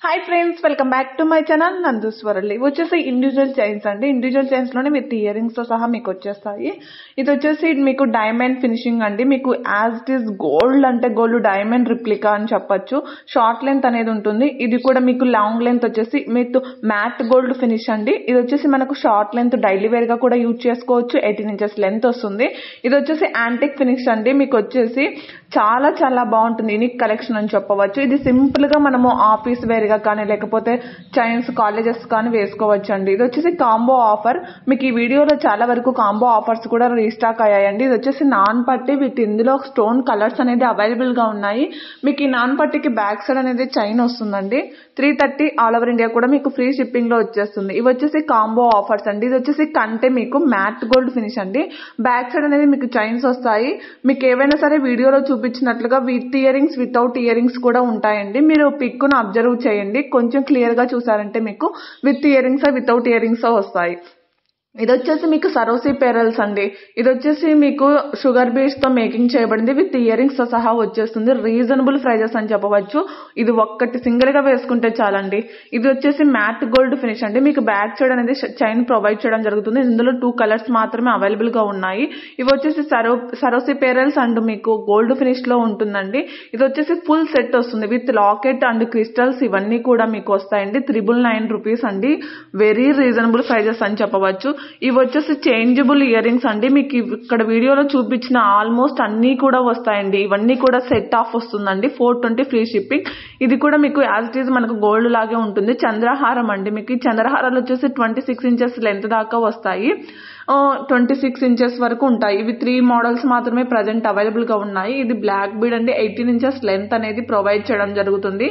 Hi friends, welcome back to my channel Nanduswarali. వచ్చేసి individual chains అండి. Individual chains లోనే with ear rings తో సహా మీకు వచ్చేస్తాయి. ఇది వచ్చేసి మీకు డైమండ్ ఫినిషింగ్ అండి. మీకు యాజ్ ఇట్ ఈస్ గోల్డ్ అంటే గోల్డ్ డైమండ్ రిప్లికా అని చెప్పొచ్చు. షార్ట్ లెంత్ అనేది ఉంటుంది. ఇది కూడా మీకు లాంగ్ లెంత్ వచ్చేసి మీకు మ్యాట్ గోల్డ్ ఫినిష్ అండి. ఇది వచ్చేసి మనకు షార్ట్ లెంత్ డైలీ వేర్ గా కూడా యూజ్ చేసుకోవచ్చు. 18 ఇంచెస్ లెంత్ వస్తుంది. ఇది వచ్చేసి యాంటిక్ ఫినిష్ అండి. మీకు వచ్చేసి చాలా చాలా బాగుంటుంది. యూనిక్ కలెక్షన్ అని చెప్పవచ్చు. ఇది సింపుల్ గా మనము ఆఫీస్ వేర్ గా కానీ లేకపోతే చైన్స్ కాలేజెస్ కానీ వేసుకోవచ్చు అండి. ఇది వచ్చేసి కాంబో ఆఫర్. మీకు ఈ వీడియోలో చాలా వరకు కాంబో ఆఫర్స్ కూడా రీస్టాక్ అయ్యాయండి. ఇది వచ్చేసి నాన్ పట్టి విత్ ఇందులో స్టోన్ కలర్స్ అనేది అవైలబుల్ గా ఉన్నాయి. మీకు ఈ నాన్ పట్టికి బ్యాక్ సైడ్ అనేది చైన్ వస్తుందండి. 330 ఆల్ ఓవర్ ఇండియా కూడా మీకు ఫ్రీ షిప్పింగ్ లో వచ్చేస్తుంది. ఇవి వచ్చేసి కాంబో ఆఫర్స్ అండి. ఇది వచ్చేసి కంటే మీకు మ్యాట్ గోల్డ్ ఫినిష్ అండి. బ్యాక్ సైడ్ అనేది మీకు చైన్స్ వస్తాయి. మీకు ఏవైనా సరే వీడియోలో చూపించినట్లుగా with ear rings without ear rings కూడా ఉంటాయండి. మీరు పిక్ ను అబ్జర్వ్ చేయండి. కొంచెం క్లియర్ గా చూసారంటే మీకు with ear rings without ear rings వస్తాయి. ఇది వచ్చేసి మీకు సరోసి పేరల్స్ అండి. ఇది వచ్చేసి మీకు షుగర్ బీడ్స్ తో మేకింగ్ చేయబడింది. విత్ ఇయర్ రింగ్స్ తో సహా వచ్చేస్తుంది. రీజనబుల్ ప్రైజెస్ అని చెప్పవచ్చు. ఇది ఒక్కటి సింగిల్ గా వేసుకుంటే చాలండి. ఇది వచ్చేసి మ్యాట్ గోల్డ్ ఫినిష్ అండి. మీకు బ్యాక్ సైడ్ అనేది చైన్ ప్రొవైడ్ చేయడం జరుగుతుంది. ఇందులో 2 కలర్స్ మాత్రమే అవైలబుల్ గా ఉన్నాయి. ఇవి వచ్చేసి సరోసి పేరల్స్ అండ్ మీకు గోల్డ్ ఫినిష్ లో ఉంటుందండి. ఇది వచ్చేసి ఫుల్ సెట్ వస్తుంది విత్ లాకెట్ అండ్ క్రిస్టల్స్ ఇవన్నీ కూడా మీకు వస్తాయండి. 999 రూపీస్ అండి. వెరీ రీజనబుల్ ప్రైజెస్ అని చెప్పవచ్చు. ఇవి వచ్చేసి చేంజబుల్ ఇయర్ రింగ్స్ అండి. మీకు ఇక్కడ వీడియోలో చూపించిన ఆల్మోస్ట్ అన్ని కూడా వస్తాయండి. ఇవన్నీ కూడా సెట్ ఆఫ్ వస్తుందండి. 420 ఫ్రీ షిప్పింగ్. ఇది కూడా మీకు యాజ్ ఇట్ ఈజ్ మనకు గోల్డ్ లాగే ఉంటుంది. చంద్రహారం అండి. మీకు ఈ చంద్రహారాలు వచ్చేసి 26 ఇంచెస్ లెంత్ దాకా వస్తాయి. 26 ఇంచెస్ వరకు ఉంటాయి. ఇవి 3 మోడల్స్ మాత్రమే ప్రజెంట్ అవైలబుల్ గా ఉన్నాయి. ఇది బ్లాక్ బీడ్ అండి. 18 ఇంచెస్ లెంత్ అనేది ప్రొవైడ్ చేయడం జరుగుతుంది.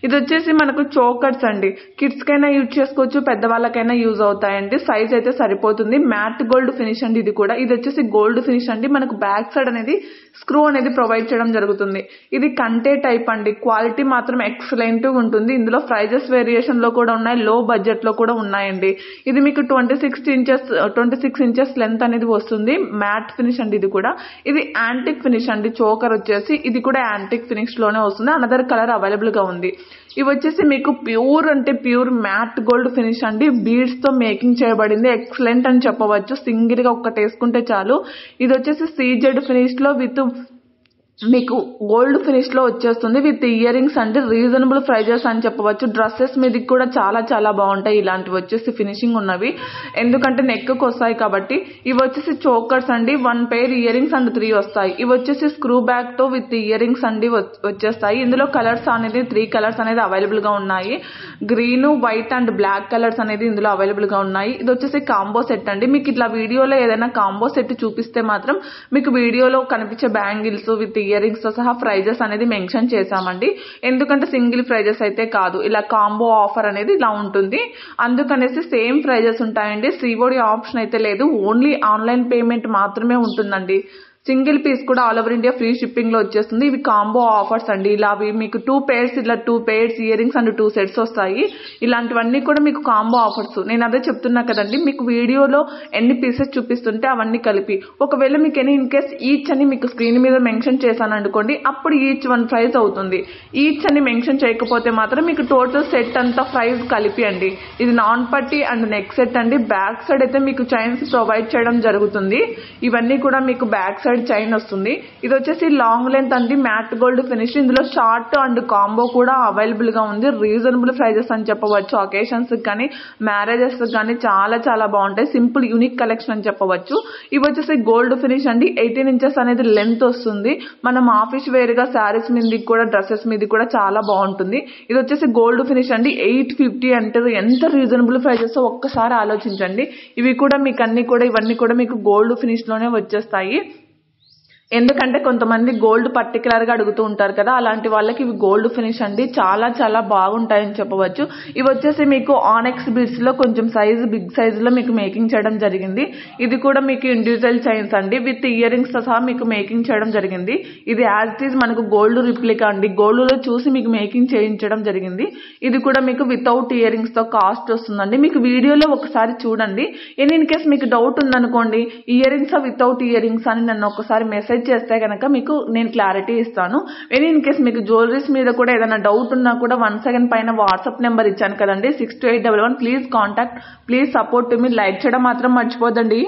ఇది వచ్చేసి మనకు చోకర్స్ అండి. కిడ్స్ కైనా యూజ్ చేసుకోవచ్చు, పెద్దవాళ్ళకైనా యూజ్ అవుతాయండి. సైజ్ అయితే సరిపోతుంది. మ్యాట్ గోల్డ్ ఫినిష్ అండి. ఇది వచ్చేసి గోల్డ్ ఫినిష్ అండి. మనకు బ్యాక్ సైడ్ అనేది స్క్రూ అనేది ప్రొవైడ్ చేయడం జరుగుతుంది. ఇది కంటే టైప్ అండి. క్వాలిటీ మాత్రం ఎక్సలెంట్ ఉంటుంది. ఇందులో ప్రైజెస్ వేరియేషన్ లో కూడా ఉన్నాయి, లో బడ్జెట్ లో కూడా ఉన్నాయండి. ఇది మీకు 26 ఇంచెస్ లెంత్ అనేది వస్తుంది. మ్యాట్ ఫినిష్ అండి. ఇది యాంటిక్ ఫినిష్ అండి. చోకర్ వచ్చేసి ఇది కూడా యాంటిక్ ఫినిష్ లోనే వస్తుంది. అనదర్ కలర్ అవైలబుల్ గా ఉంది. ఇవి వచ్చేసి మీకు ప్యూర్ అంటే ప్యూర్ మ్యాట్ గోల్డ్ ఫినిష్ అండి. బీడ్స్ తో మేకింగ్ చేయబడింది. ఎక్సలెంట్ అని చెప్పవచ్చు. సింగిల్ గా ఒక్కటి వేసుకుంటే చాలు. ఇది వచ్చేసి సీజెడ్ ఫినిష్ లో విత్ మీకు గోల్డ్ ఫినిష్ లో వచ్చేస్తుంది. విత్ ఇయర్ రింగ్స్ అంటే రీజనబుల్ ప్రైజెస్ అని చెప్పవచ్చు. డ్రెస్సెస్ మీదకి కూడా చాలా చాలా బాగుంటాయి ఇలాంటివి వచ్చేసి ఫినిషింగ్ ఉన్నవి. ఎందుకంటే నెక్ కు వస్తాయి కాబట్టి. ఇవి వచ్చేసి చోకర్స్ అండి. 1 పెయిర్ ఇయర్ రింగ్స్ అండ్ 3 వస్తాయి. ఇవి వచ్చేసి స్క్రూ బ్యాక్ తో విత్ ఇయర్ రింగ్స్ అండి వచ్చేస్తాయి. ఇందులో కలర్స్ అనేది 3 కలర్స్ అనేది అవైలబుల్ గా ఉన్నాయి. Green, white and black colours అనేది ఇందులో అవైలబుల్ గా ఉన్నాయి. ఇది వచ్చేసి కాంబో సెట్ అండి. మీకు ఇట్లా వీడియోలో ఏదైనా కాంబో సెట్ చూపిస్తే మాత్రం మీకు వీడియోలో కనిపించే బ్యాంగిల్స్ విత్ ఇయర్ రింగ్స్ తో సహా ప్రైజెస్ అనేది మెన్షన్ చేశామండి. ఎందుకంటే సింగిల్ ప్రైజెస్ అయితే కాదు, ఇలా కాంబో ఆఫర్ అనేది ఇలా ఉంటుంది. అందుకనేసి సేమ్ ప్రైజెస్ ఉంటాయండి. సిఓడి ఆప్షన్ అయితే లేదు. ఓన్లీ ఆన్లైన్ పేమెంట్ మాత్రమే ఉంటుందండి. సింగిల్ పీస్ కూడా all over India free shipping లో వచ్చేస్తుంది. ఇవి కాంబో ఆఫర్స్ అండి. ఇలా మీకు 2 pairs ear rings and 2 sets వస్తాయి. ఇలాంటివన్నీ కూడా మీకు కాంబో ఆఫర్స్. నేను అదే చెప్తున్నా కదండి. మీకు వీడియోలో ఎన్ని పీసెస్ చూపిస్తుంటే అవన్నీ కలిపి ఒకవేళ మీకు ఇన్ కేస్ ఈచ్ అని మీకు స్క్రీన్ మీద మెన్షన్ చేశాను అనుకోండి, అప్పుడు ఈచ్ 1 ప్రైస్ అవుతుంది. ఈచ్ అని మెన్షన్ చేయకపోతే మాత్రం మీకు టోటల్ సెట్ అంతా ప్రైస్ కలిపి అండి. ఇది నాన్ పట్టి అండ్ నెక్ సెట్ అండి. బ్యాక్ సైడ్ అయితే మీకు చైన్స్ ప్రొవైడ్ చేయడం జరుగుతుంది. ఇవన్నీ కూడా మీకు బ్యాక్ సైడ్ చైన్ వస్తుంది. ఇది వచ్చేసి లాంగ్ లెంత్ అండి. Mat gold finish. ఇందులో షార్ట్ అండ్ కాంబో కూడా అవైలబుల్ గా ఉంది. రీజనబుల్ ప్రైజెస్ అని చెప్పవచ్చు. అకేషన్స్ కానీ మ్యారేజెస్ కానీ చాలా చాలా బాగుంటాయి. సింపుల్ యూనిక్ కలెక్షన్ అని చెప్పవచ్చు. ఇవి వచ్చేసి గోల్డ్ ఫినిష్ అండి. 18 ఇంచెస్ అనేది లెంత్ వస్తుంది. మనం ఆఫీస్ వేర్ గా శారీస్ మీద కూడా డ్రెస్సెస్ మీద కూడా చాలా బాగుంటుంది. ఇది వచ్చేసి గోల్డ్ ఫినిష్ అండి. 850 అంటే ఎంత రీజనబుల్ ప్రైజెస్ ఒక్కసారి ఆలోచించండి. ఇవన్నీ కూడా మీకు గోల్డ్ ఫినిష్ లోనే వచ్చేస్తాయి. ఎందుకంటే కొంతమంది గోల్డ్ పర్టికులర్ గా అడుగుతూ ఉంటారు కదా, అలాంటి వాళ్ళకి ఇవి గోల్డ్ ఫినిష్ అండి. చాలా చాలా బాగుంటాయని చెప్పవచ్చు. ఇవి వచ్చేసి మీకు ఆనెక్స్ బీడ్స్ లో కొంచెం సైజు బిగ్ సైజ్ లో మీకు మేకింగ్ చేయడం జరిగింది. ఇది కూడా మీకు ఇండివిజువల్ చైన్స్ అండి. విత్ ఇయర్ రింగ్స్ తో సహా మీకు మేకింగ్ చేయడం జరిగింది. ఇది యాజ్ ఇట్ ఈజ్ మనకు గోల్డ్ రిప్లికా అండి. గోల్డ్ లో చూసి మీకు మేకింగ్ చేయించడం జరిగింది. ఇది కూడా మీకు వితౌట్ ఇయర్ రింగ్స్ తో కాస్ట్ వస్తుందండి. మీకు వీడియోలో ఒకసారి చూడండి. ఇన్ కేస్ మీకు డౌట్ ఉందనుకోండి, year rings without ear rings అని నన్ను ఒకసారి మెసేజ్ మెసేజ్ చేస్తే కనుక మీకు నేను క్లారిటీ ఇస్తాను. వెరీ ఇన్ కేస్ మీకు జ్యువెలరీస్ మీద కూడా ఏదైనా డౌట్ ఉన్నా కూడా 1 సెకండ్ పైన వాట్సాప్ నెంబర్ ఇచ్చాను కదండి 6281. Please contact, please support me. Like చేయడం మాత్రం మర్చిపోదండి.